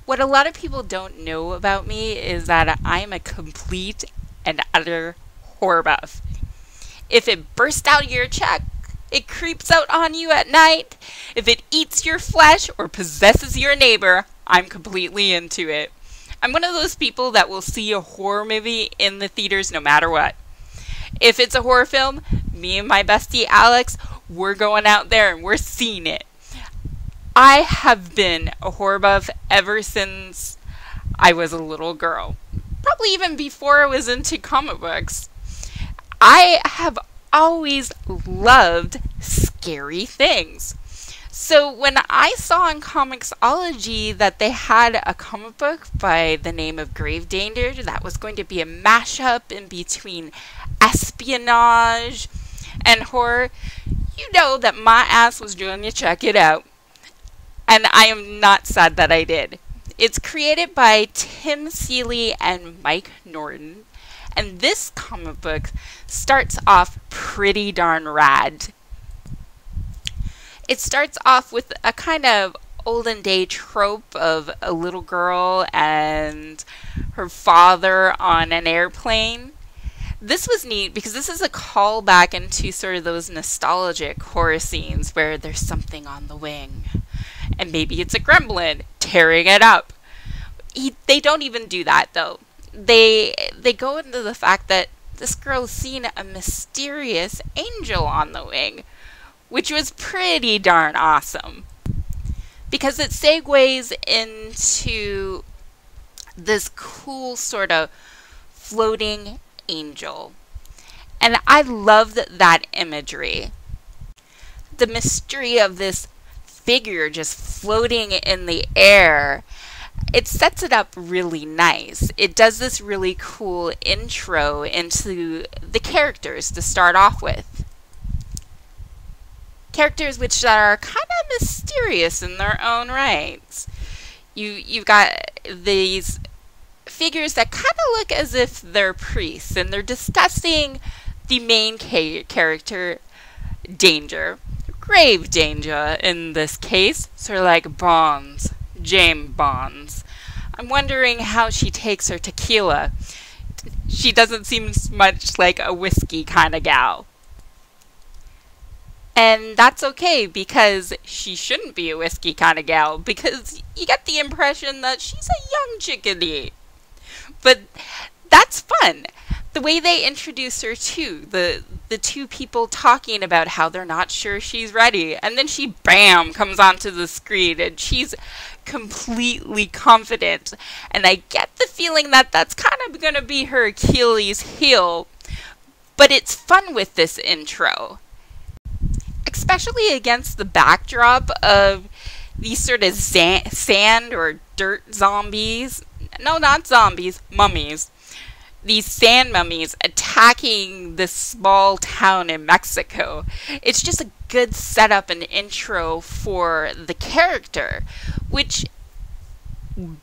What a lot of people don't know about me is that I'm a complete and utter horror buff. If it bursts out of your chest, it creeps out on you at night, if it eats your flesh or possesses your neighbor, I'm completely into it. I'm one of those people that will see a horror movie in the theaters no matter what. If it's a horror film, me and my bestie Alex, we're going out there and we're seeing it. I have been a horror buff ever since I was a little girl. Probably even before I was into comic books. I have always loved scary things. So when I saw on Comixology that they had a comic book by the name of Grave Danger that was going to be a mashup in between espionage and horror, you know that my ass was going to check it out. And I am not sad that I did. It's created by Tim Seeley and Mike Norton. And this comic book starts off pretty darn rad. It starts off with a kind of olden day trope of a little girl and her father on an airplane. This was neat because this is a callback into sort of those nostalgic horror scenes where there's something on the wing. And maybe it's a gremlin tearing it up. They don't even do that though. They go into the fact that this girl's seen a mysterious angel on the wing, which was pretty darn awesome. Because it segues into this cool sort of floating angel. And I loved that imagery. The mystery of this figure just floating in the air, it sets it up really nice. It does this really cool intro into the characters to start off with. Characters which are kind of mysterious in their own rights. You've got these figures that kind of look as if they're priests, and they're discussing the main character, Danger. Grave Danger in this case, sort of like Bonds, James Bonds. I'm wondering how she takes her tequila. She doesn't seem much like a whiskey kind of gal. And that's okay, because she shouldn't be a whiskey kind of gal, because you get the impression that she's a young chickadee. But that's fun. The way they introduce her too, the two people talking about how they're not sure she's ready, and then she bam comes onto the screen and she's completely confident, and I get the feeling that that's kind of going to be her Achilles heel, but it's fun with this intro, especially against the backdrop of these sort of sand or dirt zombies. No, not zombies, mummies. These sand mummies attacking this small town in Mexico. It's just a good setup and intro for the character, which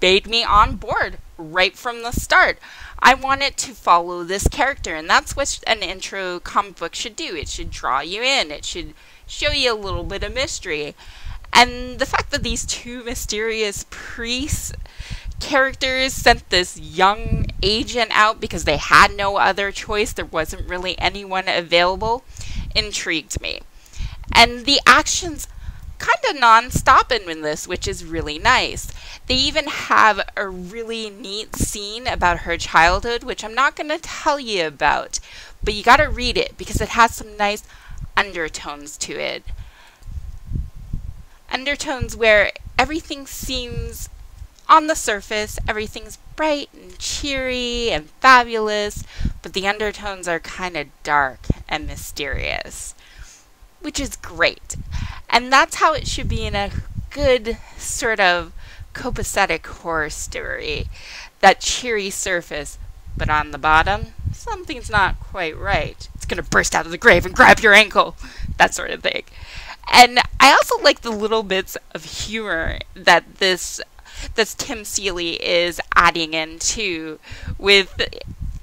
made me on board right from the start. I wanted to follow this character, and that's what an intro comic book should do. It should draw you in. It should show you a little bit of mystery. And the fact that these two mysterious priests characters sent this young agent out because they had no other choice, there wasn't really anyone available, intrigued me. And the action's kind of non-stop in this, which is really nice. They even have a really neat scene about her childhood, which I'm not going to tell you about, but you got to read it because it has some nice undertones to it. Undertones where everything seems, on the surface, everything's bright and cheery and fabulous, but the undertones are kind of dark and mysterious, which is great. And that's how it should be in a good sort of copacetic horror story. That cheery surface, but on the bottom, something's not quite right. It's going to burst out of the grave and grab your ankle, that sort of thing. And I also like the little bits of humor that this Tim Seeley is adding in too, with,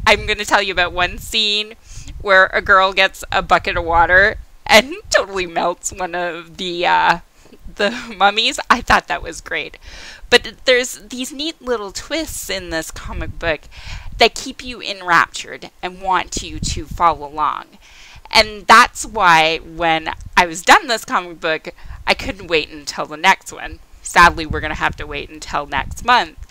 I'm going to tell you about one scene where a girl gets a bucket of water and totally melts one of the the mummies, I thought that was great. But there's these neat little twists in this comic book that keep you enraptured and want you to follow along. And that's why when I was done this comic book, I couldn't wait until the next one. Sadly, we're going to have to wait until next month.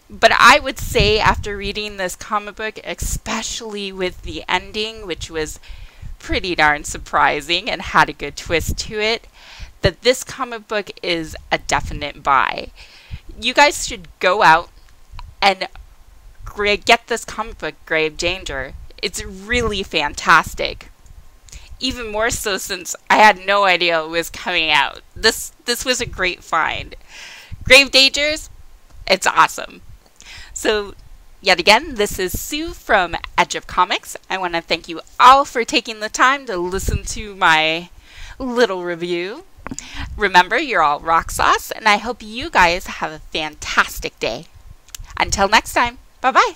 But I would say after reading this comic book, especially with the ending, which was pretty darn surprising and had a good twist to it, that this comic book is a definite buy. You guys should go out and get this comic book, Grave Danger. It's really fantastic. Even more so since I had no idea it was coming out. This was a great find. Grave Dangers, it's awesome. So, yet again, this is Sue from Edge of Comics. I want to thank you all for taking the time to listen to my little review. Remember, you're all rock sauce, and I hope you guys have a fantastic day. Until next time, bye-bye.